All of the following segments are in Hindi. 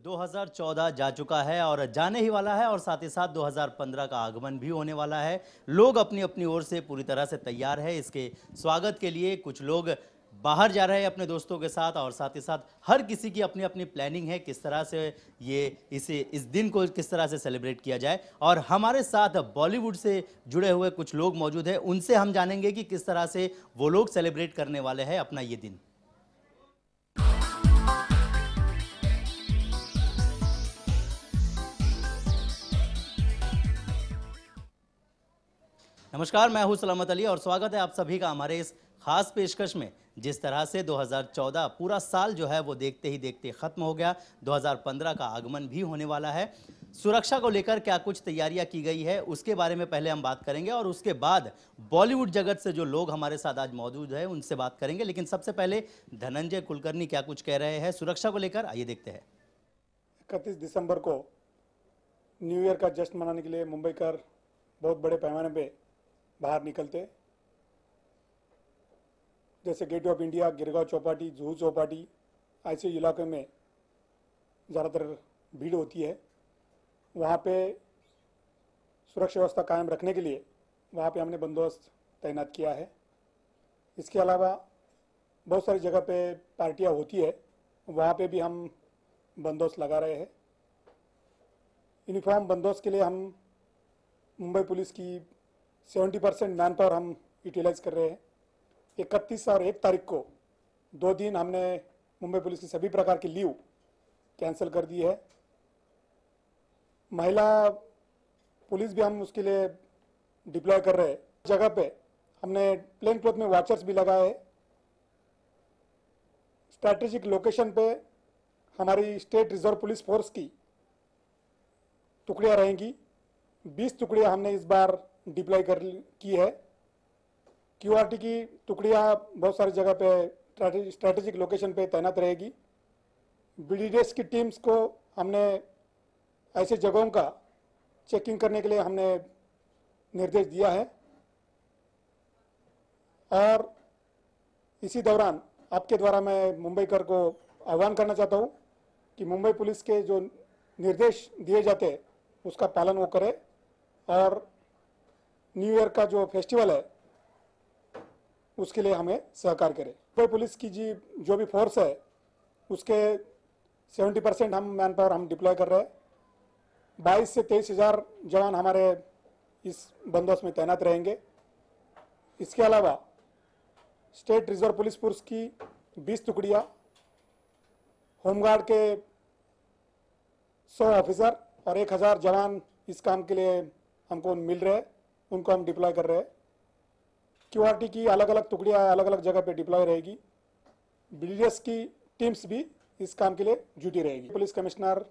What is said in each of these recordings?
2014 जा चुका है और जाने ही वाला है और साथ ही साथ 2015 का आगमन भी होने वाला है। लोग अपनी अपनी ओर से पूरी तरह से तैयार है इसके स्वागत के लिए। कुछ लोग बाहर जा रहे हैं अपने दोस्तों के साथ और साथ ही साथ हर किसी की अपनी अपनी प्लानिंग है किस तरह से इस दिन को किस तरह से सेलिब्रेट किया जाए। और हमारे साथ बॉलीवुड से जुड़े हुए कुछ लोग मौजूद हैं, उनसे हम जानेंगे कि किस तरह से वो लोग सेलिब्रेट करने वाले हैं अपना ये दिन। नमस्कार, मैं हूं सलामत अली और स्वागत है आप सभी का हमारे इस खास पेशकश में। जिस तरह से 2014 पूरा साल जो है वो देखते ही देखते खत्म हो गया, 2015 का आगमन भी होने वाला है। सुरक्षा को लेकर क्या कुछ तैयारियां की गई है उसके बारे में पहले हम बात करेंगे और उसके बाद बॉलीवुड जगत से जो लोग हमारे साथ आज मौजूद हैं उनसे बात करेंगे। लेकिन सबसे पहले धनंजय कुलकर्णी क्या कुछ कह रहे हैं सुरक्षा को लेकर, आइए देखते हैं। 31 दिसंबर को न्यू ईयर का जश्न मनाने के लिए मुंबईकर बहुत बड़े पैमाने पे बाहर निकलते। जैसे gate of India, Girgaon Chowpatty, Juhu Chowpatty, ऐसे इलाके में ज़्यादातर भीड़ होती है। वहाँ पे सुरक्षा व्यवस्था कायम रखने के लिए वहाँ पे हमने बंदोबस्त तैनात किया है। इसके अलावा बहुत सारी जगह पे पार्टियाँ होती है, वहाँ पे भी हम बंदोबस्त लगा रहे हैं। यूनिफॉर्म बंदोबस्त के लिए हम मुंबई पुलिस की 70% मैन पावर हम यूटिलाइज कर रहे हैं। 31 और 1 तारीख को 2 दिन हमने मुंबई पुलिस की सभी प्रकार की लीव कैंसिल कर दी है। महिला पुलिस भी हम उसके लिए डिप्लॉय कर रहे हैं। जगह पे हमने प्लेन क्लॉथ में वॉचर्स भी लगाए हैं। स्ट्रैटेजिक लोकेशन पे हमारी स्टेट रिजर्व पुलिस फोर्स की टुकड़ियाँ रहेंगी। 20 टुकड़ियाँ हमने इस बार डिप्लॉय की है। क्यूआरटी की टुकड़ियाँ बहुत सारी जगह पे स्ट्रैटेजिक लोकेशन पे तैनात रहेगी। बीडीडीएस की टीम्स को हमने ऐसे जगहों का चेकिंग करने के लिए हमने निर्देश दिया है। और इसी दौरान आपके द्वारा मैं मुंबईकर को आह्वान करना चाहता हूँ कि मुंबई पुलिस के जो निर्देश दिए जाते हैं उसका पालन वो करे और न्यू ईयर का जो फेस्टिवल है उसके लिए हमें सहकार करें। मुंबई पुलिस की जो भी फोर्स है उसके 70% हम मैन पावर हम डिप्लॉय कर रहे हैं। 22 से 23 हज़ार जवान हमारे इस बंदोबस्त में तैनात रहेंगे। इसके अलावा स्टेट रिजर्व पुलिस फोर्स की 20 टुकड़ियाँ, होमगार्ड के 100 ऑफिसर और 1000 जवान इस काम के लिए हमको मिल रहे हैं, उनको हम डिप्लॉय कर रहे हैं। क्यूआरटी की अलग अलग टुकड़ियाँ अलग अलग जगह पे डिप्लॉय रहेगी। बीडीडीएस की टीम्स भी इस काम के लिए ड्यूटी रहेगी। पुलिस कमिश्नर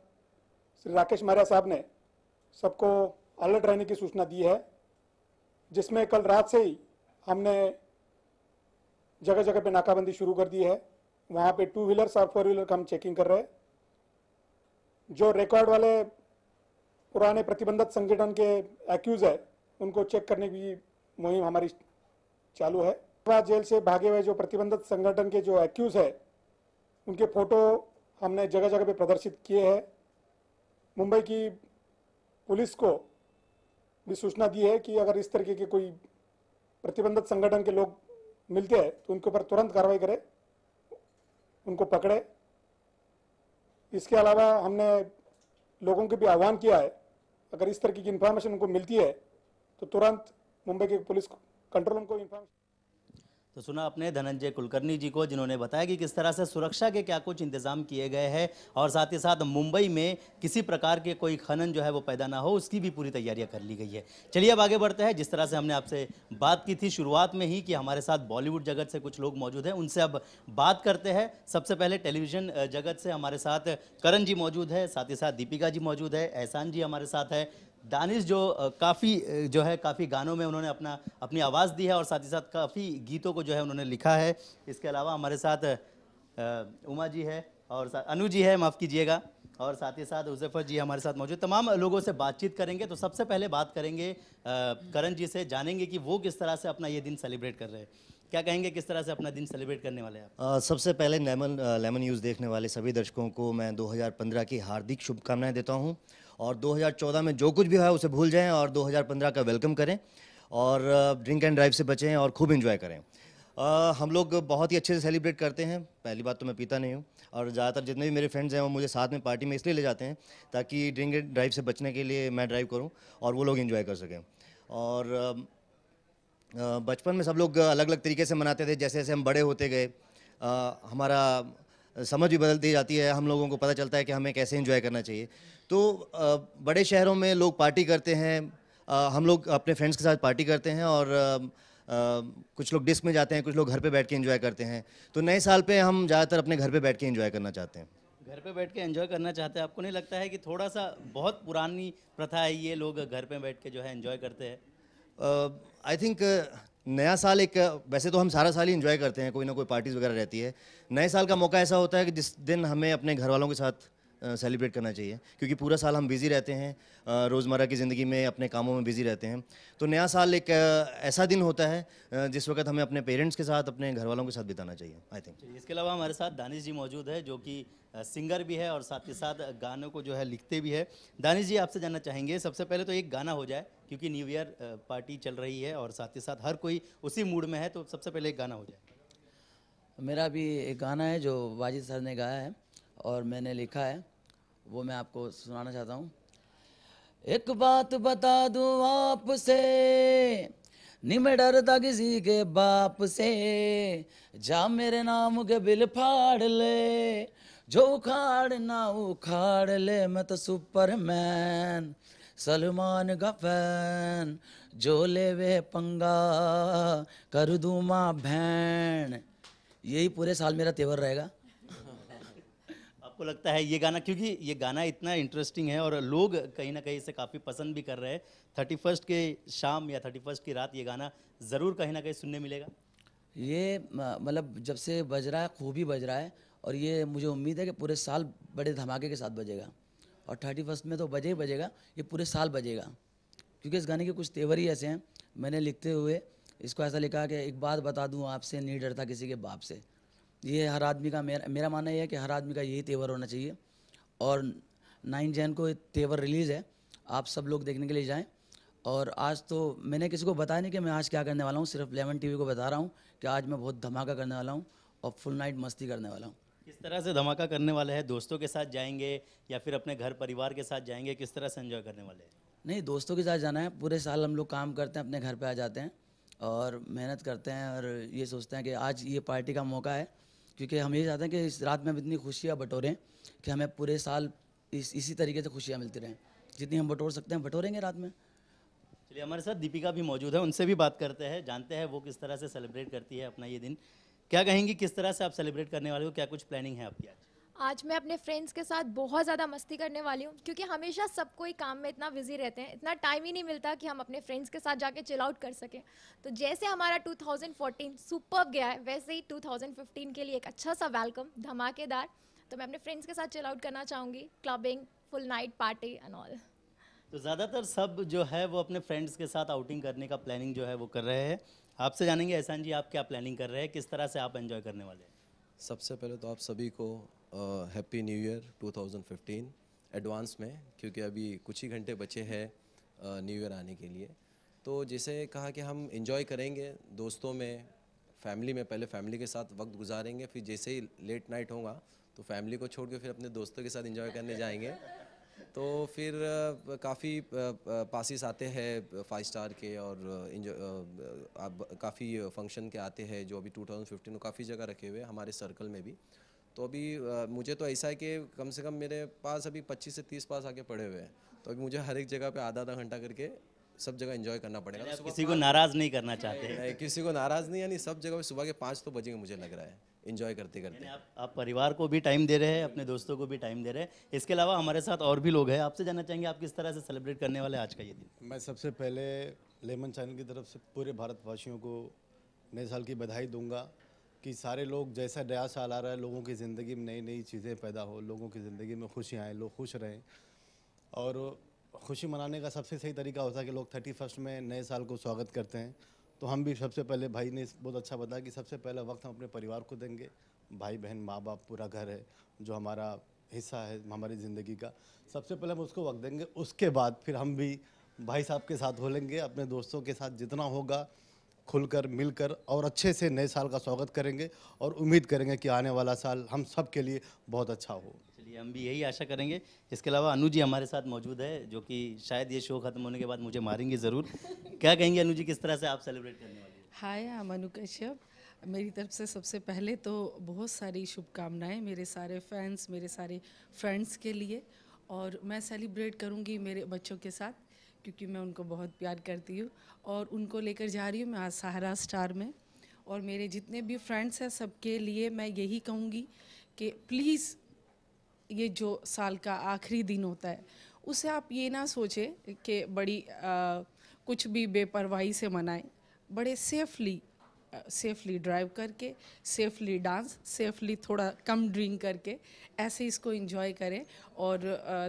श्री राकेश मारिया साहब ने सबको अलर्ट रहने की सूचना दी है, जिसमें कल रात से ही हमने जगह जगह पे नाकाबंदी शुरू कर दी है। वहाँ पे 2 व्हीलर्स और 4 व्हीलर का हम चेकिंग कर रहे हैं। जो रिकॉर्ड वाले पुराने प्रतिबंधित संगठन के एक्यूज है उनको चेक करने की मुहिम हमारी चालू है। जेल से भागे हुए जो प्रतिबंधित संगठन के जो एक्यूज है उनके फोटो हमने जगह जगह पे प्रदर्शित किए हैं। मुंबई की पुलिस को भी सूचना दी है कि अगर इस तरीके के कोई प्रतिबंधित संगठन के लोग मिलते हैं तो उनके ऊपर तुरंत कार्रवाई करें, उनको पकड़े। इसके अलावा हमने लोगों को भी आह्वान किया है, अगर इस तरीके की इंफॉर्मेशन उनको मिलती है तो तुरंत मुंबई के पुलिस कंट्रोल रूम को इंफॉर्मेशन। तो सुना अपने धनंजय कुलकर्णी जी को, जिन्होंने बताया कि किस तरह से सुरक्षा के क्या कुछ इंतजाम किए गए हैं और साथ ही साथ मुंबई में किसी प्रकार के कोई खनन जो है वो पैदा ना हो उसकी भी पूरी तैयारियां कर ली गई है। चलिए अब आगे बढ़ते हैं। जिस तरह से हमने आपसे बात की थी शुरुआत में ही कि हमारे साथ बॉलीवुड जगत से कुछ लोग मौजूद हैं, उनसे अब बात करते हैं। सबसे पहले टेलीविजन जगत से हमारे साथ करण जी मौजूद है, साथ ही साथ दीपिका जी मौजूद है, एहसान जी हमारे साथ है, दानिश जो काफ़ी गानों में उन्होंने अपनी आवाज़ दी है और साथ ही साथ काफ़ी गीतों को जो है उन्होंने लिखा है। इसके अलावा हमारे साथ उमा जी है और अनु जी है, माफ़ कीजिएगा, और साथ ही साथ उज़ैफर जी हमारे साथ मौजूद। तमाम लोगों से बातचीत करेंगे। तो सबसे पहले बात करेंगे करण जी से, जानेंगे कि वो किस तरह से अपना ये दिन सेलिब्रेट कर रहे हैं। क्या कहेंगे किस तरह से अपना दिन सेलिब्रेट करने वाले हैं आप? सबसे पहले लेमन न्यूज़ देखने वाले सभी दर्शकों को मैं 2015 की हार्दिक शुभकामनाएं देता हूं और 2014 में जो कुछ भी है उसे भूल जाएं और 2015 का वेलकम करें और ड्रिंक एंड ड्राइव से बचें और खूब एंजॉय करें। हम लोग बहुत ही अच्छे से सेलिब्रेट करते हैं। पहली बात तो मैं पीता नहीं हूँ और ज़्यादातर जितने भी मेरे फ्रेंड्स हैं वो मुझे साथ में पार्टी में इसलिए ले जाते हैं ताकि ड्रिंक एंड ड्राइव से बचने के लिए मैं ड्राइव करूँ और वो लोग एंजॉय कर सकें। और बचपन में सब लोग अलग अलग तरीके से मनाते थे। जैसे जैसे हम बड़े होते गए हमारा समझ भी बदलती जाती है, हम लोगों को पता चलता है कि हमें कैसे एंजॉय करना चाहिए। तो बड़े शहरों में लोग पार्टी करते हैं, हम लोग अपने फ्रेंड्स के साथ पार्टी करते हैं और कुछ लोग डिस्क में जाते हैं, कुछ लोग घर पे बैठ के एंजॉय करते हैं। तो नए साल पे हम ज़्यादातर अपने घर पे बैठ के एंजॉय करना चाहते हैं। घर पे बैठ के एंजॉय करना चाहते हैं, आपको नहीं लगता है कि थोड़ा सा बहुत पुरानी प्रथा है ये, लोग घर पे बैठ के जो है एंजॉय करते हैं? आई थिंक नया साल एक वैसे तो हम सारा साल ही एंजॉय करते हैं, कोई ना कोई पार्टीज वगैरह रहती है। नए साल का मौका ऐसा होता है कि जिस दिन हमें अपने घर वालों के साथ सेलिब्रेट करना चाहिए, क्योंकि पूरा साल हम बिज़ी रहते हैं, रोज़मर्रा की ज़िंदगी में अपने कामों में बिज़ी रहते हैं। तो नया साल एक ऐसा दिन होता है जिस वक्त हमें अपने पेरेंट्स के साथ, अपने घर वालों के साथ बिताना चाहिए, आई थिंक। चलिए, इसके अलावा हमारे साथ दानिश जी मौजूद है जो कि सिंगर भी है और साथ ही साथ गानों को जो है लिखते भी है। दानिश जी, आपसे जानना चाहेंगे सबसे पहले तो एक गाना हो जाए, क्योंकि न्यू ईयर पार्टी चल रही है और साथ ही साथ हर कोई उसी मूड में है, तो सबसे पहले एक गाना हो जाए। मेरा भी एक गाना है जो वाजिद सर ने गाया है और मैंने लिखा है, वो मैं आपको सुनाना चाहता हूँ। एक बात बता दूँ आपसे, नहीं मैं डरता किसी के बाप से, जा मेरे नाम के बिल फाड़ ले, जो उखाड़ ना उखाड़ ले, मैं तो सुपरमैन सलमान का फैन, जो ले वे पंगा कर दूँ माँ बहन। यही पूरे साल मेरा तेवर रहेगा। आपको लगता है ये गाना, क्योंकि ये गाना इतना इंटरेस्टिंग है और लोग कहीं ना कहीं इसे काफ़ी पसंद भी कर रहे हैं, 31 के शाम या 31 की रात ये गाना ज़रूर कहीं ना कहीं सुनने मिलेगा? ये मतलब जब से बज रहा है खूब ही बज रहा है और ये मुझे उम्मीद है कि पूरे साल बड़े धमाके के साथ बजेगा और 31 में तो बजे ही बजेगा, ये पूरे साल बजेगा, क्योंकि इस गाने के कुछ तेवर ही ऐसे हैं। मैंने लिखते हुए इसको ऐसा लिखा कि एक बात बता दूं आपसे, नहीं डरता किसी के बाप से। ये हर आदमी का, मेरा मानना ये है कि हर आदमी का यही तेवर होना चाहिए। और 9 जैन को ये तेवर रिलीज़ है, आप सब लोग देखने के लिए जाएं। और आज तो मैंने किसी को बताया नहीं कि मैं आज क्या करने वाला हूँ, सिर्फ लेमन टीवी को बता रहा हूँ कि आज मैं बहुत धमाका करने वाला हूँ और फुल नाइट मस्ती करने वाला हूँ। किस तरह से धमाका करने वाले हैं? दोस्तों के साथ जाएंगे या फिर अपने घर परिवार के साथ जाएंगे? किस तरह से एंजॉय करने वाले हैं? नहीं, दोस्तों के साथ जाना है। पूरे साल हम लोग काम करते हैं, अपने घर पे आ जाते हैं और मेहनत करते हैं और ये सोचते हैं कि आज ये पार्टी का मौका है, क्योंकि हम ये चाहते हैं कि इस रात में हम इतनी खुशियाँ बटोरें कि हमें पूरे साल इसी तरीके से खुशियाँ मिलती रहें। जितनी हम बटोर सकते हैं बटोरेंगे रात में। चलिए, हमारे साथ दीपिका भी मौजूद है, उनसे भी बात करते हैं, जानते हैं वो किस तरह से सेलिब्रेट करती है अपना ये दिन। क्या कहेंगी, किस तरह से आप सेलिब्रेट करने वाले हो? क्या कुछ प्लानिंग है आपकी आज? आज मैं अपने फ्रेंड्स के साथ बहुत ज़्यादा मस्ती करने वाली हूँ, क्योंकि हमेशा सब कोई काम में इतना बिजी रहते हैं, इतना टाइम ही नहीं मिलता कि हम अपने फ्रेंड्स के साथ जाके चिल आउट कर सकें। तो जैसे हमारा 2014 सुपर्ब गया है, वैसे ही 2015 के लिए एक अच्छा सा वेलकम धमाकेदार। तो मैं अपने फ्रेंड्स के साथ चिल आउट करना चाहूँगी, clubbing, full night party and all. तो ज़्यादातर सब जो है वो अपने फ्रेंड्स के साथ आउटिंग करने का प्लानिंग जो है वो कर रहे हैं। आपसे जानेंगे एहसान जी, आप क्या प्लानिंग कर रहे हैं, किस तरह से आप एंजॉय करने वाले हैं? सबसे पहले तो आप सभी को हैप्पी न्यू ईयर 2015 एडवांस में, क्योंकि अभी कुछ ही घंटे बचे हैं न्यू ईयर आने के लिए। तो जैसे कहा कि हम एंजॉय करेंगे दोस्तों में, फैमिली में, पहले फैमिली के साथ वक्त गुजारेंगे, फिर जैसे ही लेट नाइट होगा तो फैमिली को छोड़ के फिर अपने दोस्तों के साथ एंजॉय करने जाएंगे। तो फिर काफ़ी पासिस आते हैं 5 स्टार के और अब काफ़ी फंक्शन के आते हैं जो अभी 2015 में काफ़ी जगह रखे हुए हैं हमारे सर्कल में भी। तो अभी मुझे तो ऐसा है कि कम से कम मेरे पास अभी 25 से 30 पास आके पड़े हुए हैं, तो अभी मुझे हर एक जगह पे आधा आधा घंटा करके सब जगह एंजॉय करना पड़ेगा। आप किसी को नाराज़ नहीं करना चाहते हैं? नहीं, किसी को नाराज़ नहीं, यानी सब जगह पे सुबह के 5 तो बजेंगे मुझे लग रहा है एंजॉय करते करते। आप परिवार को भी टाइम दे रहे हैं, अपने दोस्तों को भी टाइम दे रहे हैं। इसके अलावा हमारे साथ और भी लोग हैं, आपसे जानना चाहेंगे आप किस तरह से सेलिब्रेट करने वाले हैं आज का ये दिन? मैं सबसे पहले लेमन चैनल की तरफ से पूरे भारतवासियों को नए साल की बधाई दूंगा कि सारे लोग, जैसा नया साल आ रहा है, लोगों की ज़िंदगी में नई नई चीज़ें पैदा हो, लोगों की ज़िंदगी में खुशियाँ आएँ, लोग खुश रहें। और खुशी मनाने का सबसे सही तरीका होता है कि लोग 31 में नए साल को स्वागत करते हैं तो हम भी सबसे पहले, भाई ने बहुत अच्छा बताया कि सबसे पहला वक्त हम अपने परिवार को देंगे। भाई बहन माँ बाप पूरा घर है जो हमारा हिस्सा है हमारी ज़िंदगी का, सबसे पहले हम उसको वक्त देंगे। उसके बाद फिर हम भी भाई साहब के साथ हो लेंगे, अपने दोस्तों के साथ जितना होगा खुलकर मिलकर और अच्छे से नए साल का स्वागत करेंगे और उम्मीद करेंगे कि आने वाला साल हम सब के लिए बहुत अच्छा हो। चलिए, हम भी यही आशा करेंगे। इसके अलावा अनु जी हमारे साथ मौजूद है, जो कि शायद ये शो खत्म होने के बाद मुझे मारेंगे ज़रूर। क्या कहेंगे अनु जी, किस तरह से आप सेलिब्रेट करने वाली हैं? हाय, आई एम अनु कश्यप। मेरी तरफ से सबसे पहले तो बहुत सारी शुभकामनाएं मेरे सारे फैंस, मेरे सारे फ्रेंड्स के लिए। और मैं सेलिब्रेट करूंगी मेरे बच्चों के साथ, क्योंकि मैं उनको बहुत प्यार करती हूँ और उनको लेकर जा रही हूँ मैं आज सहारा स्टार में। और मेरे जितने भी फ्रेंड्स हैं सबके लिए मैं यही कहूँगी कि प्लीज़ ये जो साल का आखिरी दिन होता है उसे आप ये ना सोचें कि बड़ी कुछ भी बेपरवाही से मनाएं। बड़े सेफली ड्राइव करके, सेफली डांस, सेफली थोड़ा कम ड्रिंक करके ऐसे इसको एंजॉय करें। और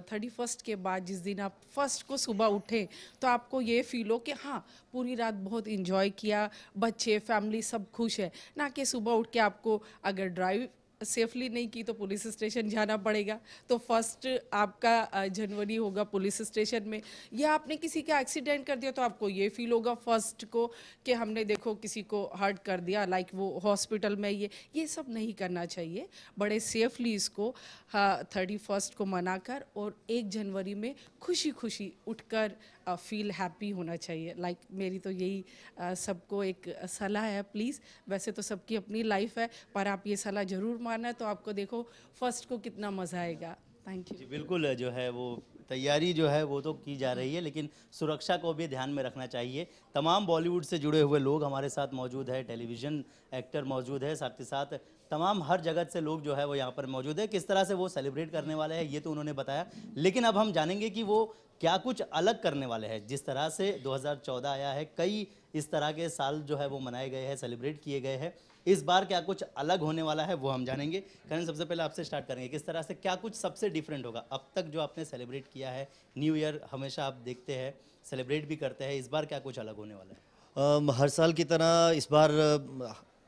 31st के बाद जिस दिन आप फर्स्ट को सुबह उठें तो आपको ये फील हो कि हाँ, पूरी रात बहुत एंजॉय किया, बच्चे फैमिली सब खुश है, ना कि सुबह उठ के आपको अगर ड्राइव सेफली नहीं की तो पुलिस स्टेशन जाना पड़ेगा। तो फर्स्ट आपका जनवरी होगा पुलिस स्टेशन में, या आपने किसी का एक्सीडेंट कर दिया तो आपको ये फील होगा फर्स्ट को कि हमने देखो किसी को हर्ट कर दिया, लाइक वो हॉस्पिटल में। ये सब नहीं करना चाहिए। बड़े सेफली इसको 31st को मनाकर और 1 जनवरी में खुशी खुशी उठकर फील हैप्पी होना चाहिए। लाइक मेरी तो यही सबको एक सलाह है। प्लीज़, वैसे तो सबकी अपनी लाइफ है, पर आप ये सलाह ज़रूर मानना तो आपको देखो फर्स्ट को कितना मज़ा आएगा। Thank you. जी बिल्कुल, जो है वो तैयारी जो है वो तो की जा रही है, लेकिन सुरक्षा को भी ध्यान में रखना चाहिए। तमाम बॉलीवुड से जुड़े हुए लोग हमारे साथ मौजूद है, टेलीविज़न एक्टर मौजूद है, साथ ही साथ तमाम हर जगत से लोग जो है वो यहाँ पर मौजूद है। किस तरह से वो सेलिब्रेट करने वाले हैं ये तो उन्होंने बताया, लेकिन अब हम जानेंगे कि वो क्या कुछ अलग करने वाले हैं। जिस तरह से 2014 आया है, कई इस तरह के साल जो है वो मनाए गए हैं, सेलिब्रेट किए गए हैं। इस बार क्या कुछ अलग होने वाला है वो हम जानेंगे। करण, सबसे पहले आपसे स्टार्ट करेंगे, किस तरह से क्या कुछ सबसे डिफरेंट होगा अब तक जो आपने सेलिब्रेट किया है? न्यू ईयर हमेशा आप देखते हैं, सेलिब्रेट भी करते हैं, इस बार क्या कुछ अलग होने वाला है? हर साल की तरह इस बार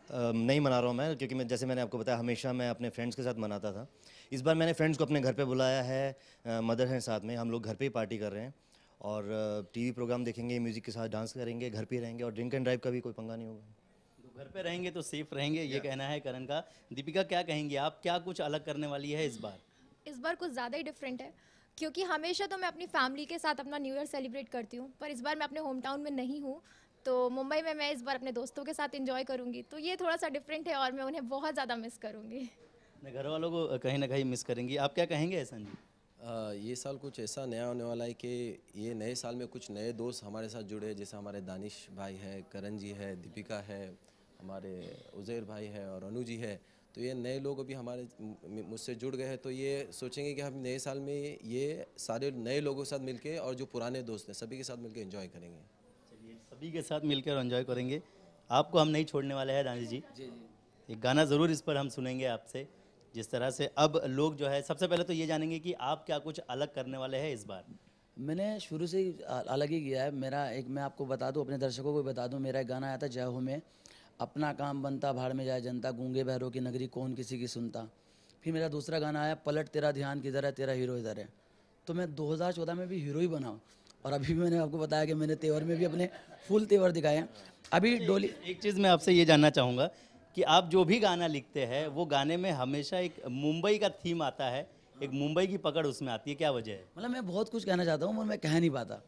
नहीं मना रहा हूँ मैं, क्योंकि मैं, जैसे मैंने आपको बताया, हमेशा मैं अपने फ्रेंड्स के साथ मनाता था। इस बार मैंने फ्रेंड्स को अपने घर पे बुलाया है, मदर हैं साथ में, हम लोग घर पे ही पार्टी कर रहे हैं और टीवी प्रोग्राम देखेंगे, म्यूज़िक के साथ डांस करेंगे, घर पे ही रहेंगे और ड्रिंक एंड ड्राइव का भी कोई पंगा नहीं होगा। तो घर पे रहेंगे तो सेफ रहेंगे, ये कहना है करण का। दीपिका, क्या कहेंगी आप, क्या कुछ अलग करने वाली है इस बार? इस बार कुछ ज़्यादा ही डिफरेंट है, क्योंकि हमेशा तो मैं अपनी फैमिली के साथ अपना न्यू ईयर सेलिब्रेट करती हूँ, पर इस बार मैं अपने होम टाउन में नहीं हूँ। तो मुंबई में मैं इस बार अपने दोस्तों के साथ एंजॉय करूँगी, तो ये थोड़ा सा डिफरेंट है और मैं उन्हें बहुत ज़्यादा मिस करूँगी। अपने घर वालों को कहीं ना कहीं मिस करेंगी, आप क्या कहेंगे एहसान जी? ये साल कुछ ऐसा नया होने वाला है कि ये नए साल में कुछ नए दोस्त हमारे साथ जुड़े हैं, जैसे हमारे दानिश भाई है, करण जी है, दीपिका है, हमारे उज़ैर भाई है और अनु जी है। तो ये नए लोग अभी हमारे मुझसे जुड़ गए हैं, तो ये सोचेंगे कि हम नए साल में ये सारे नए लोगों के साथ मिलके और जो पुराने दोस्त हैं सभी के साथ मिलके एंजॉय करेंगे। चलिए, सभी के साथ मिलकर एंजॉय करेंगे। आपको हम नहीं छोड़ने वाले हैं दानिश जी। जी। एक गाना ज़रूर इस पर हम सुनेंगे आपसे। जिस तरह से अब लोग जो है, सबसे पहले तो ये जानेंगे कि आप क्या कुछ अलग करने वाले हैं इस बार? मैंने शुरू से ही अलग ही किया है। मेरा एक, मैं आपको बता दूं, अपने दर्शकों को भी बता दूं, मेरा एक गाना आया था जय हो में, अपना काम बनता भाड़ में जाए जनता, गूंगे बहरों की नगरी कौन किसी की सुनता। फिर मेरा दूसरा गाना आया पलट तेरा ध्यान किधर है तेरा हीरो इधर है। तो मैं 2014 में भी हीरो ही बना हूँ और अभी भी मैंने आपको बताया कि मैंने तेवर में भी अपने फुल तेवर दिखाए हैं। अभी डोली, एक चीज़ मैं आपसे ये जानना चाहूँगा कि आप जो भी गाना लिखते हैं वो गाने में हमेशा एक मुंबई का थीम आता है, एक मुंबई की पकड़ उसमें आती है, क्या वजह है? मतलब मैं बहुत कुछ कहना चाहता हूँ पर मैं कह नहीं पाता।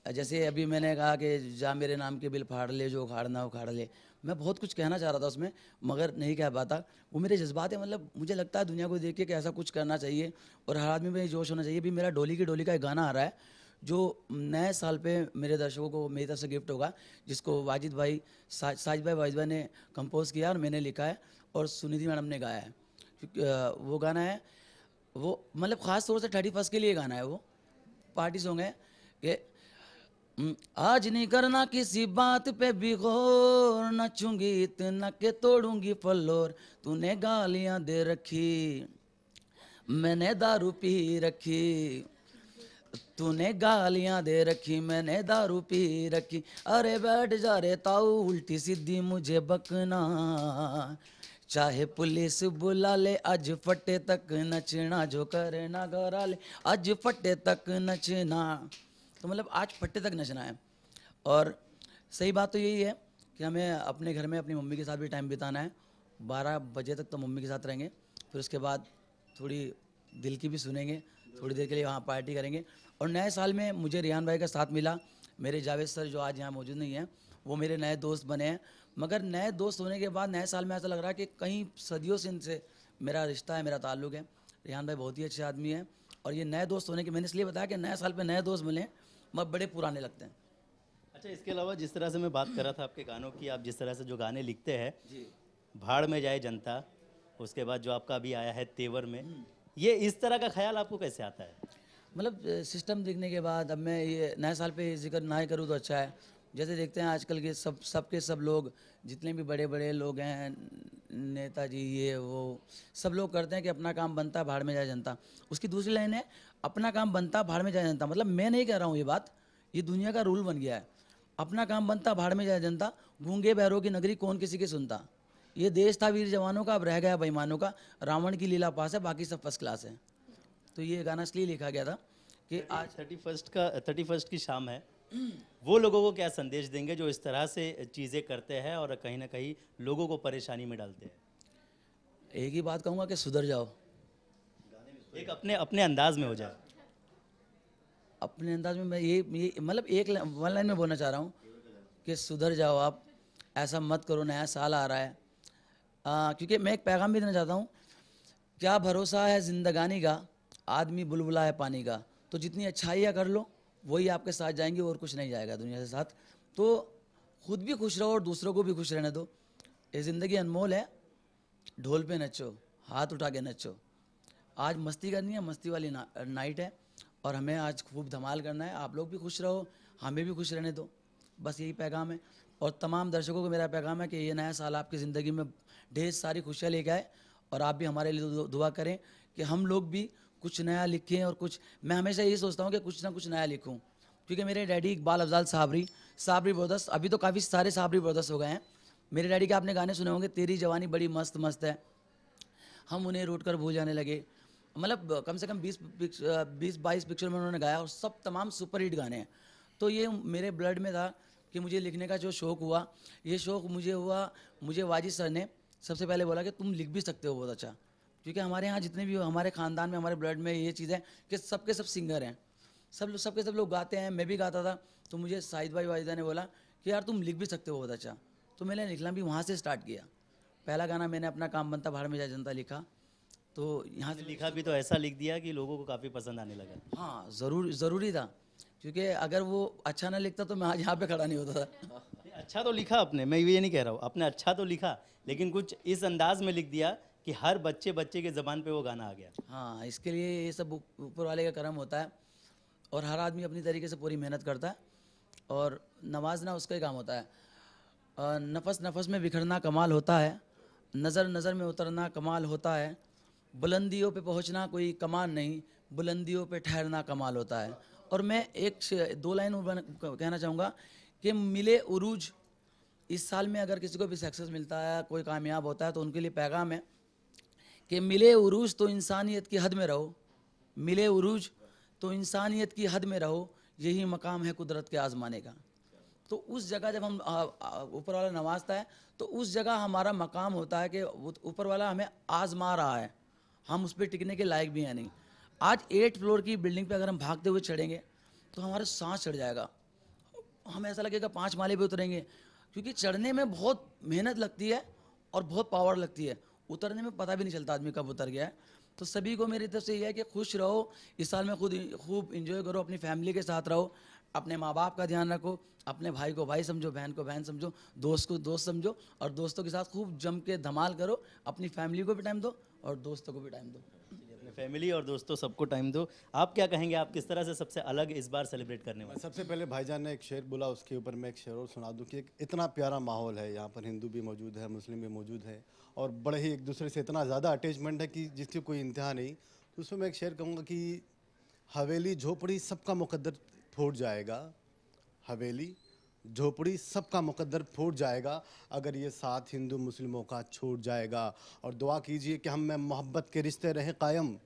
जैसे अभी मैंने कहा कि जा मेरे नाम के बिल फाड़ ले, जो उखाड़ना उखाड़ ले। मैं बहुत कुछ कहना चाह रहा था उसमें मगर नहीं कह पाता। वो मेरे जज्बात है, मतलब मुझे लगता है दुनिया को देख के कि ऐसा कुछ करना चाहिए और हर आदमी में जोश होना चाहिए। अभी मेरा डोली का एक गाना आ रहा है जो नए साल पे मेरे दर्शकों को मेरी तरफ से गिफ्ट होगा, जिसको वाजिद भाई साजिद भाई वाजिद भाई ने कंपोज किया और मैंने लिखा है और सुनिधि मैडम ने गाया है। वो गाना है, वो मतलब ख़ास तौर से 31st के लिए गाना है। वो पार्टी सॉन्ग है कि आज नहीं करना किसी बात पे भी गौर, नचूंगी इतना के तोड़ूंगी फ्लोर, तूने गालियां दे रखी मैंने दारू पी रखी, तूने गालियां दे रखी, मैंने दारू पी रखी, अरे बैठ जा रे ताऊ उल्टी सीधी मुझे बकना, चाहे पुलिस बुला ले आज फटे तक नचना, जो करे ना घरा ले आज फटे तक नचना। तो मतलब आज फटे तक नचना है। और सही बात तो यही है कि हमें अपने घर में अपनी मम्मी के साथ भी टाइम बिताना है। 12 बजे तक तो मम्मी के साथ रहेंगे, फिर उसके बाद थोड़ी दिल की भी सुनेंगे, थोड़ी देर के लिए वहाँ पार्टी करेंगे। और नए साल में मुझे रियान भाई का साथ मिला, मेरे जावेद सर जो आज यहाँ मौजूद नहीं हैं, वो मेरे नए दोस्त बने हैं। मगर नए दोस्त होने के बाद नए साल में ऐसा लग रहा है कि कहीं सदियों से इनसे मेरा रिश्ता है, मेरा ताल्लुक़ है। रियान भाई बहुत ही अच्छे आदमी हैं, और ये नए दोस्त होने के मैंने इसलिए बताया कि नए साल पे नए दोस्त मिले मगर बड़े पुराने लगते हैं। अच्छा, इसके अलावा जिस तरह से मैं बात कर रहा था आपके गानों की, आप जिस तरह से जो गाने लिखते हैं, भाड़ में जाए जनता, उसके बाद जो आपका अभी आया है तेवर में, ये इस तरह का ख्याल आपको कैसे आता है? मतलब सिस्टम देखने के बाद अब मैं ये नए साल पे जिक्र ना ही करूँ तो अच्छा है। जैसे देखते हैं आजकल के सब लोग, जितने भी बड़े बड़े लोग हैं, नेताजी ये वो, सब लोग करते हैं कि अपना काम बनता भाड़ में जाए जनता। उसकी दूसरी लाइन है अपना काम बनता भाड़ में जाए जनता। मतलब मैं नहीं कह रहा हूँ ये बात, ये दुनिया का रूल बन गया है। अपना काम बनता भाड़ में जाए जनता, गूंगे बहरों की नगरी कौन किसी की सुनता। ये देश था वीर जवानों का, अब रह गया बेईमानों का, रावण की लीला पास है, बाकी सब फर्स्ट क्लास है। तो ये गाना इसलिए लिखा गया था कि आज 31 की शाम है, वो लोगों को क्या संदेश देंगे जो इस तरह से चीज़ें करते हैं और कहीं ना कहीं लोगों को परेशानी में डालते हैं? एक ही बात कहूँगा कि सुधर जाओ। एक अपने अपने अंदाज में हो जाए। अपने अंदाज में मैं ये मतलब एक वन लाइन में बोलना चाह रहा हूँ कि सुधर जाओ आप, ऐसा मत करो, नया साल आ रहा है। क्योंकि मैं एक पैगाम भी देना चाहता हूँ, क्या भरोसा है जिंदगानी का, आदमी बुलबुला है पानी का। तो जितनी अच्छाइयाँ कर लो वही आपके साथ जाएंगी, और कुछ नहीं जाएगा दुनिया से साथ। तो खुद भी खुश रहो और दूसरों को भी खुश रहने दो। ये ज़िंदगी अनमोल है, ढोल पे नचो, हाथ उठा के नचो। आज मस्ती करनी है, मस्ती वाली नाइट है, और हमें आज खूब धमाल करना है। आप लोग भी खुश रहो, हमें भी खुश रहने दो, बस यही पैगाम है। और तमाम दर्शकों को मेरा पैगाम है कि ये नया साल आपकी ज़िंदगी में ढेर सारी खुशियाँ लेके आए, और आप भी हमारे लिए दुआ करें कि हम लोग भी कुछ नया लिखें। और कुछ मैं हमेशा यही सोचता हूँ कि कुछ ना कुछ नया लिखूँ, क्योंकि मेरे डैडी इकबाल अफजाल साबरी ब्रदर्स, अभी तो काफ़ी सारे साबरी ब्रदर्स हो गए हैं। मेरे डैडी के आपने गाने सुने होंगे, तेरी जवानी बड़ी मस्त मस्त है, हम उन्हें रूट कर भूल जाने लगे। मतलब कम से कम 20-22 पिक्चर में उन्होंने गाया, और सब तमाम सुपर हिट गाने हैं। तो ये मेरे ब्लड में था कि मुझे लिखने का जो शौक़ हुआ, ये शौक़ मुझे वाजिद सर ने सबसे पहले बोला कि तुम लिख भी सकते हो बहुत अच्छा। क्योंकि हमारे यहाँ जितने भी हमारे ख़ानदान में, हमारे ब्लड में ये चीज़ है कि सबके सब सिंगर हैं, सबके सब लोग गाते हैं, मैं भी गाता था। तो मुझे साहिद भाई वाजिदा ने बोला कि यार तुम लिख भी सकते हो बहुत अच्छा। तो मैंने लिखना भी वहाँ से स्टार्ट किया। पहला गाना मैंने अपना काम बनता भाड़ में जाए जनता लिखा, तो यहाँ से लिखा भी तो ऐसा लिख दिया कि लोगों को काफ़ी पसंद आने लगा। हाँ, ज़रूरी था, क्योंकि अगर वो अच्छा ना लिखता तो मैं आज यहाँ पे खड़ा नहीं होता था। अच्छा तो लिखा आपने, मैं ये नहीं कह रहा हूँ, आपने अच्छा तो लिखा, लेकिन कुछ इस अंदाज में लिख दिया कि हर बच्चे के ज़बान पे वो गाना आ गया। हाँ, इसके लिए ये सब ऊपर वाले का करम होता है, और हर आदमी अपनी तरीके से पूरी मेहनत करता है, और नवाजना उसका ही काम होता है। नफस नफस में बिखरना कमाल होता है, नज़र नज़र में उतरना कमाल होता है, बुलंदियों पे पहुंचना कोई कमाल नहीं, बुलंदियों पे ठहरना कमाल होता है। और मैं दो लाइन कहना चाहूँगा कि मिले उरूज, इस साल में अगर किसी को भी सक्सेस मिलता है, कोई कामयाब होता है, तो उनके लिए पैगाम है कि मिले उरूज तो इंसानियत की हद में रहो, मिले उरूज तो इंसानियत की हद में रहो, यही मकाम है कुदरत के आजमाने का। तो उस जगह जब हम ऊपर वाला नवाजता है, तो उस जगह हमारा मकाम होता है कि ऊपर वाला हमें आजमा रहा है, हम उस पर टिकने के लायक भी हैं नहीं। आज 8 फ्लोर की बिल्डिंग पे अगर हम भागते हुए चढ़ेंगे तो हमारा सांस चढ़ जाएगा, हमें ऐसा लगेगा 5 माले पे उतरेंगे, क्योंकि चढ़ने में बहुत मेहनत लगती है और बहुत पावर लगती है, उतरने में पता भी नहीं चलता आदमी कब उतर गया है। तो सभी को मेरी तरफ से यह है कि खुश रहो, इस साल में खूब इंजॉय करो, अपनी फैमिली के साथ रहो, अपने माँ बाप का ध्यान रखो, अपने भाई को भाई समझो, बहन को बहन समझो, दोस्त को दोस्त समझो, और दोस्तों के साथ खूब जम के धमाल करो। अपनी फैमिली को भी टाइम दो और दोस्तों को भी टाइम दो। अपने फैमिली और दोस्तों सबको टाइम दो। आप क्या कहेंगे, आप किस तरह से सबसे अलग इस बार सेलिब्रेट करने वाले? सबसे पहले भाईजान ने एक शेर बोला, उसके ऊपर मैं एक शेर और सुना दूं कि इतना प्यारा माहौल है यहाँ पर, हिंदू भी मौजूद है, मुस्लिम भी मौजूद है, और बड़े ही एक दूसरे से इतना ज़्यादा अटैचमेंट है कि जिसकी कोई इंतहा नहीं। तो उसमें मैं एक शेर कहूँगा कि हवेली झोपड़ी सबका मुकद्दर फूट जाएगा, हवेली झोपड़ी सबका मुकद्दर फूट जाएगा अगर ये साथ हिंदू मुस्लिमों का छूट जाएगा। और दुआ कीजिए कि हम में मोहब्बत के रिश्ते रहें कायम,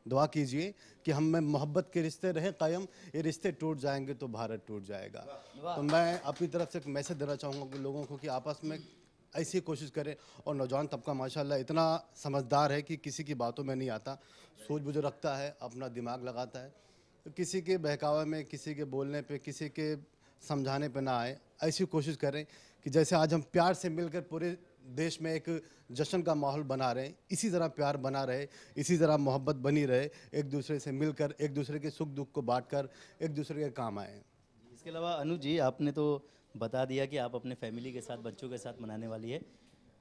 दुआ कीजिए कि हम में मोहब्बत के रिश्ते रहें कायम। ये रिश्ते टूट जाएंगे तो भारत टूट जाएगा। तो मैं अपनी तरफ से एक मैसेज देना चाहूँगा कि लोगों को कि आपस में ऐसी कोशिश करें। और नौजवान तबका माशाल्लाह इतना समझदार है कि किसी की बातों में नहीं आता, सूझबूझ रखता है, अपना दिमाग लगाता है। तो किसी के बहकावे में, किसी के बोलने पे, किसी के समझाने पे ना आए। ऐसी कोशिश करें कि जैसे आज हम प्यार से मिलकर पूरे देश में एक जश्न का माहौल बना रहे हैं, इसी तरह प्यार बना रहे, इसी तरह मोहब्बत बनी रहे, एक दूसरे से मिलकर, एक दूसरे के सुख दुख को बांटकर एक दूसरे के काम आए। इसके अलावा अनुज जी, आपने तो बता दिया कि आप अपने फैमिली के साथ, बच्चों के साथ मनाने वाली है,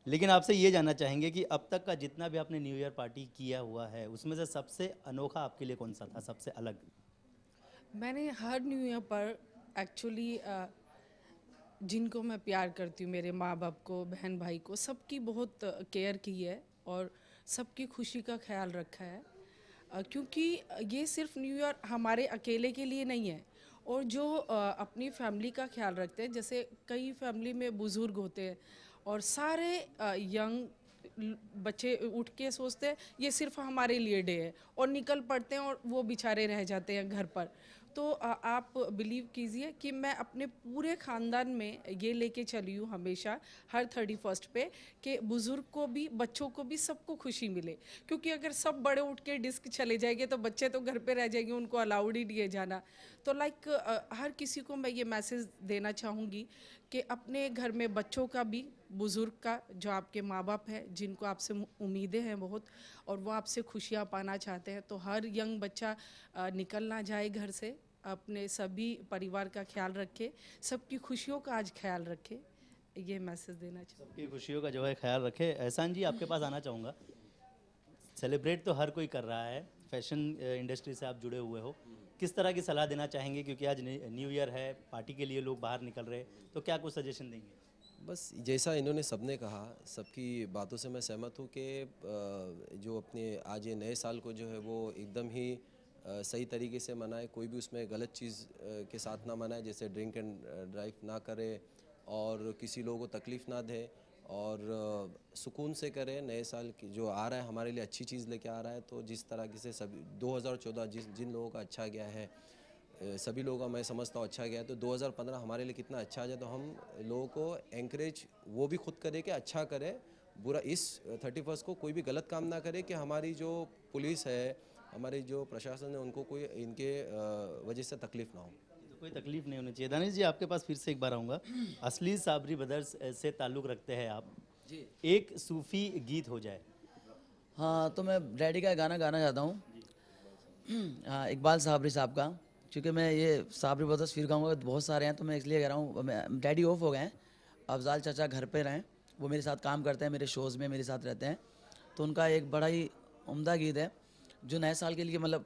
लेकिन आपसे ये जानना चाहेंगे कि अब तक का जितना भी आपने न्यू ईयर पार्टी किया हुआ है उसमें से सबसे अनोखा आपके लिए कौन सा था, सबसे अलग? मैंने हर न्यू ईयर पर एक्चुअली जिनको मैं प्यार करती हूँ, मेरे माँ बाप को, बहन भाई को, सबकी बहुत केयर की है और सबकी खुशी का ख्याल रखा है। क्योंकि ये सिर्फ न्यू ईयर हमारे अकेले के लिए नहीं है। और जो अपनी फैमिली का ख्याल रखते हैं, जैसे कई फैमिली में बुज़ुर्ग होते हैं और सारे यंग बच्चे उठ के सोचते हैं ये सिर्फ हमारे लिए डे है और निकल पड़ते हैं और वो बेचारे रह जाते हैं घर पर। तो आप बिलीव कीजिए कि मैं अपने पूरे ख़ानदान में ये लेके चली हूँ हमेशा हर 31 पे कि बुज़ुर्ग को भी, बच्चों को भी, सबको खुशी मिले। क्योंकि अगर सब बड़े उठ के डिस्क चले जाएंगे तो बच्चे तो घर पे रह जाएंगे, उनको अलाउड ही नहीं है जाना। तो हर किसी को मैं ये मैसेज देना चाहूँगी कि अपने घर में बच्चों का भी, बुज़ुर्ग का, जो आपके माँ बाप हैं, जिनको आपसे उम्मीदें हैं बहुत और वो आपसे खुशियाँ पाना चाहते हैं, तो हर यंग बच्चा निकल ना जाए घर से, अपने सभी परिवार का ख्याल रखे, सबकी खुशियों का आज ख्याल रखे। ये मैसेज देना चाहूँगी। सबकी खुशियों का जो है ख्याल रखे। एहसान जी, आपके पास आना चाहूँगा। सेलिब्रेट तो हर कोई कर रहा है, फैशन इंडस्ट्री से आप जुड़े हुए हो, किस तरह की सलाह देना चाहेंगे? क्योंकि आज न्यू ईयर है, पार्टी के लिए लोग बाहर निकल रहे हैं, तो क्या कुछ सजेशन देंगे? बस जैसा इन्होंने सबने कहा, सबकी बातों से मैं सहमत हूँ कि जो अपने आज ये नए साल को जो है वो एकदम ही सही तरीके से मनाए, कोई भी उसमें गलत चीज़ के साथ ना मनाए, जैसे ड्रिंक एंड ड्राइव ना करे और किसी लोगों को तकलीफ़ ना दे और सुकून से करे। नए साल की जो आ रहा है हमारे लिए अच्छी चीज़ लेके आ रहा है, तो जिस तरह से सभी 2014 जिन लोगों का अच्छा गया है, सभी लोगों का मैं समझता हूँ अच्छा गया है, तो 2015 हमारे लिए कितना अच्छा जाए, तो हम लोगों को एंकरेज वो भी खुद करे कि अच्छा करे, बुरा इस 31 को कोई भी गलत काम ना करे, कि हमारी जो पुलिस है, हमारी जो प्रशासन है, उनको कोई इनके वजह से तकलीफ़ ना हो। तो कोई तकलीफ नहीं होनी चाहिए। दानिश जी, आपके पास फिर से एक बार आऊँगा। असली साबरी ब्रदर्स से ताल्लुक़ रखते हैं आप जी। एक सूफ़ी गीत हो जाए। हाँ, तो मैं डैडी का गाना गाना चाहता हूँ। हाँ, इकबाल साबरी साहब का, क्योंकि मैं ये साबरी ब्रदर्स फिर गाऊंगा, बहुत सारे हैं तो मैं इसलिए कह रहा हूँ। डैडी ऑफ हो गए हैं, अफजाल चाचा घर पे रहें, वो मेरे साथ काम करते हैं, मेरे शोज़ में मेरे साथ रहते हैं। तो उनका एक बड़ा ही उम्दा गीत है जो नए साल के लिए, मतलब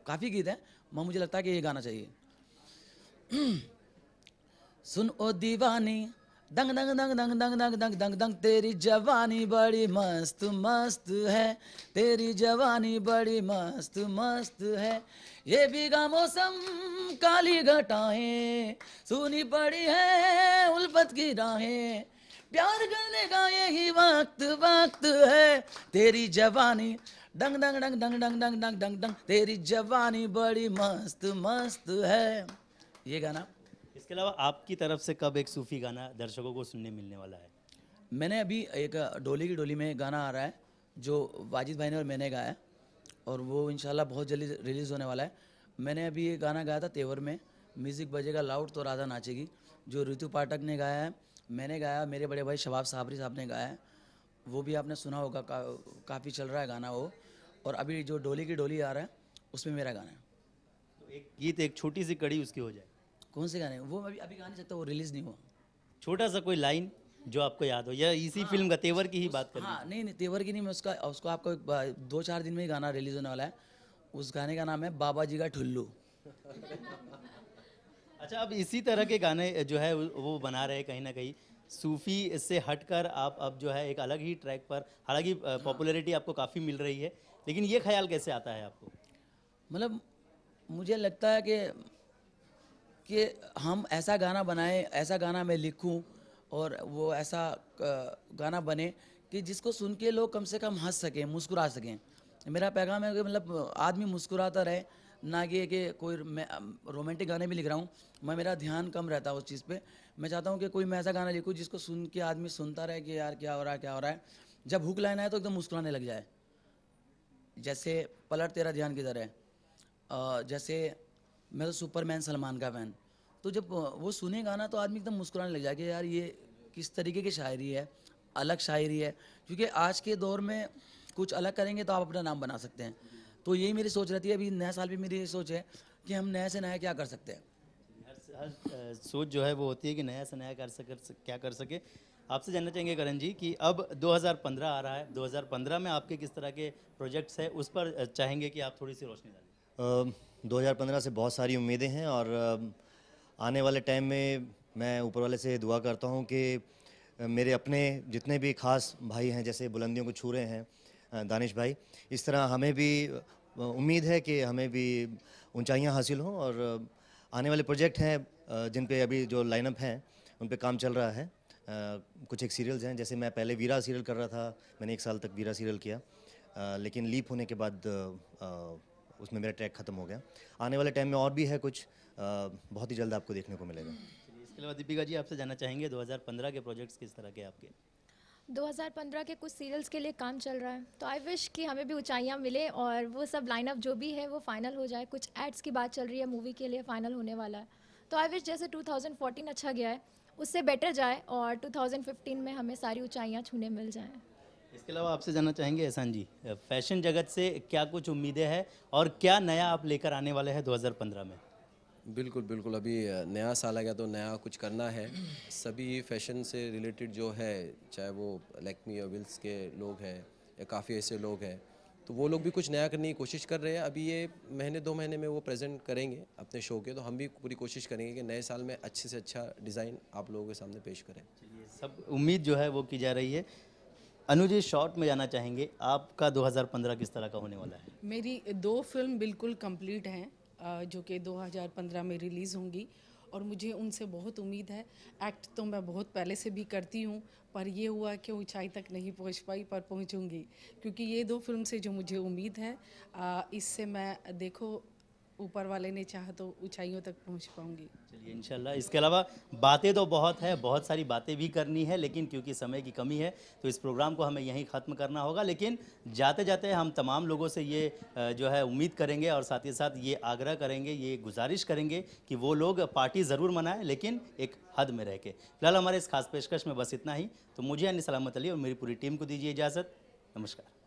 काफ़ी गीत है, मुझे लगता है कि ये गाना चाहिए। सुन ओ दीवानी, दंग दंग दंग दंग दंग दंग दंग दंग दंग, तेरी जवानी बड़ी मस्त मस्त है, तेरी जवानी बड़ी मस्त मस्त है। ये भीगा मौसम, काली घटाएं, सुनी पड़ी है उल्फत की राहें, प्यार करने का यही वक्त वक्त है, तेरी जवानी डंग डंग डंग डंग डंग डंग डंग डंग डंग, तेरी जवानी बड़ी मस्त मस्त है। ये गाना। इसके अलावा आपकी तरफ से कब एक सूफ़ी गाना दर्शकों को सुनने मिलने वाला है? मैंने अभी एक डोली की डोली में गाना आ रहा है जो वाजिद भाई ने और मैंने गाया है, और वो इंशाल्लाह बहुत जल्दी रिलीज़ होने वाला है। मैंने अभी ये गाना गाया था तेवर में, म्यूज़िक बजेगा लाउड तो राधा नाचेगी, जो ऋतु पाठक ने गाया है, मैंने गाया, मेरे बड़े भाई शबाब साबरी साहब ने गाया है, वो भी आपने सुना होगा। काफ़ी चल रहा है गाना वो। और अभी जो डोली की डोली आ रहा है उसमें मेरा गाना है। तो एक गीत, एक छोटी सी कड़ी उसकी हो जाए। कौन से गाने? वो अभी गा नहीं सकता, वो रिलीज़ नहीं हुआ। छोटा सा कोई लाइन जो आपको याद हो, या इसी फिल्म का तेवर की ही बात कर हाँ, नहीं तेवर की नहीं, मैं उसको आपको 2-4 दिन में ही गाना रिलीज़ होने वाला है। उस गाने का नाम है बाबा जी का ठुल्लू। अच्छा, अब इसी तरह के गाने जो है वो बना रहे कहीं ना कहीं, सूफ़ी से हटकर आप अब जो है एक अलग ही ट्रैक पर, हालांकि पॉपुलैरिटी आपको काफ़ी मिल रही है, लेकिन ये ख्याल कैसे आता है आपको? मतलब मुझे लगता है कि हम ऐसा गाना बनाएं, ऐसा गाना मैं लिखूं और वो ऐसा गाना बने कि जिसको सुन के लोग कम से कम हंस सकें, मुस्कुरा सकें। मेरा पैगाम है कि मतलब आदमी मुस्कुराता रहे, ना कि कोई मैं रोमांटिक गाने भी लिख रहा हूँ, मेरा ध्यान कम रहता है उस चीज़ पे। मैं चाहता हूँ कि कोई मैं ऐसा गाना लिखूँ जिसको सुन के आदमी सुनता रहे कि यार क्या हो रहा है, क्या हो रहा है। जब हुक लाइन आए तो एकदम मुस्कुराने लग जाए, जैसे पलट तेरा ध्यान किधर है। जैसे मैं तो सुपरमैन सलमान का फ़ैन, तो जब वो सुने गाना तो आदमी एकदम मुस्कुराने लग जाए कि यार ये किस तरीके की शायरी है, अलग शायरी है। क्योंकि आज के दौर में कुछ अलग करेंगे तो आप अपना नाम बना सकते हैं। तो यही मेरी सोच रहती है। अभी नया साल भी मेरी ये सोच है कि हम नए से नया क्या कर सकते हैं। हर सोच जो है वो होती है कि नया से नया क्या कर सके। आपसे जानना चाहेंगे करण जी कि अब 2015 आ रहा है, 2015 में आपके किस तरह के प्रोजेक्ट्स हैं, उस पर चाहेंगे कि आप थोड़ी सी रोशनी डालें। 2015 से बहुत सारी उम्मीदें हैं और आने वाले टाइम में मैं ऊपर वाले से दुआ करता हूँ कि मेरे अपने जितने भी खास भाई हैं, जैसे बुलंदियों को छू रहे हैं दानिश भाई, इस तरह हमें भी उम्मीद है कि हमें भी ऊंचाइयां हासिल हों। और आने वाले प्रोजेक्ट हैं जिन पे अभी जो लाइनअप हैं उन पे काम चल रहा है। कुछ एक सीरियल्स हैं, जैसे मैं पहले वीरा सीरियल कर रहा था, मैंने 1 साल तक वीरा सीरियल किया, लेकिन लीप होने के बाद उसमें मेरा ट्रैक ख़त्म हो गया। आने वाले टाइम में और भी है कुछ, बहुत ही जल्द आपको देखने को मिलेगा। इसके अलावा दीपिका जी आपसे जानना चाहेंगे 2015 के प्रोजेक्ट्स किस तरह के आपके। 2015 के कुछ सीरियल्स के लिए काम चल रहा है, तो आई विश कि हमें भी ऊंचाइयां मिले और वो सब लाइनअप जो भी है वो फाइनल हो जाए। कुछ एड्स की बात चल रही है, मूवी के लिए फाइनल होने वाला है। तो आई विश जैसे 2014 अच्छा गया है उससे बेटर जाए और 2015 में हमें सारी ऊंचाइयां छूने मिल जाएं। इसके अलावा आपसे जानना चाहेंगे एहसान जी, फैशन जगत से क्या कुछ उम्मीदें हैं और क्या नया आप लेकर आने वाले हैं 2015 में। बिल्कुल बिल्कुल, अभी नया साल आ गया तो नया कुछ करना है। सभी फैशन से रिलेटेड जो है, चाहे वो लैक्मी या विल्स के लोग हैं या काफ़ी ऐसे लोग हैं, तो वो लोग भी कुछ नया करने की कोशिश कर रहे हैं। अभी ये महीने 2 महीने में वो प्रेजेंट करेंगे अपने शो के, तो हम भी पूरी कोशिश करेंगे कि नए साल में अच्छे से अच्छा डिज़ाइन आप लोगों के सामने पेश करें। चलिए, सब उम्मीद जो है वो की जा रही है। अनु जी, शॉर्ट में जाना चाहेंगे आपका 2015 किस तरह का होने वाला है। मेरी 2 फिल्म बिल्कुल कंप्लीट हैं जो कि 2015 में रिलीज़ होंगी और मुझे उनसे बहुत उम्मीद है। एक्ट तो मैं बहुत पहले से भी करती हूँ, पर ये हुआ कि ऊंचाई तक नहीं पहुँच पाई, पर पहुँचूँगी, क्योंकि ये 2 फिल्म से जो मुझे उम्मीद है इससे मैं देखो ऊपर वाले ने चाहा तो ऊंचाइयों तक पहुँच पाऊँगी। चलिए इंशाल्लाह। इसके अलावा बातें तो बहुत है, बहुत सारी बातें भी करनी है, लेकिन क्योंकि समय की कमी है तो इस प्रोग्राम को हमें यहीं ख़त्म करना होगा। लेकिन जाते जाते हम तमाम लोगों से ये जो है उम्मीद करेंगे और साथ ही साथ ये आग्रह करेंगे, ये गुजारिश करेंगे कि वो लोग पार्टी ज़रूर मनाएं, लेकिन एक हद में रह के। फिलहाल हमारे इस खास पेशकश में बस इतना ही। तो मुझे यानी सलामत अली और मेरी पूरी टीम को दीजिए इजाज़त। नमस्कार।